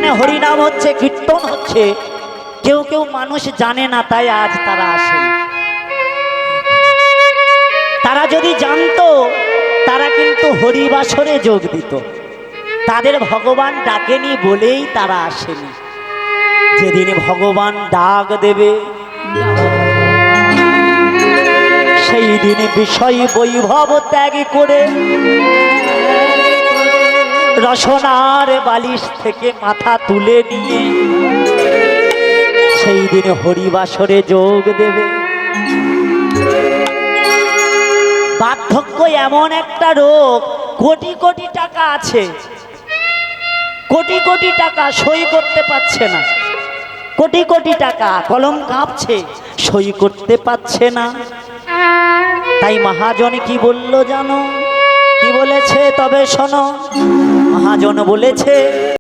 এখানে হরিনাম হচ্ছে, কীর্তন হচ্ছে, কেউ কেউ মানুষ জানে না, তাই আজ তারা আসে। তারা যদি জানতো তারা কিন্তু হরিবাসরে যোগ দিত। তাদের ভগবান ডাকেনি বলেই তারা আসেনি। যেদিন ভগবান ডাক দেবে সেই দিন বিষয় বৈভব ত্যাগ করে রসনার বালিশ থেকে মাথা তুলে নিয়ে সেই দিন হরিবাসরে যোগ দেবে। বার্ধক্য এমন একটা রোগ, কোটি কোটি টাকা আছে, কোটি কোটি টাকা সই করতে পারছে না, কোটি কোটি টাকা, কলম কাঁপছে, সই করতে পারছে না। তাই মহাজন কি বলল জানো? কি বলেছে তবে শোনো। মহাজন বলেছে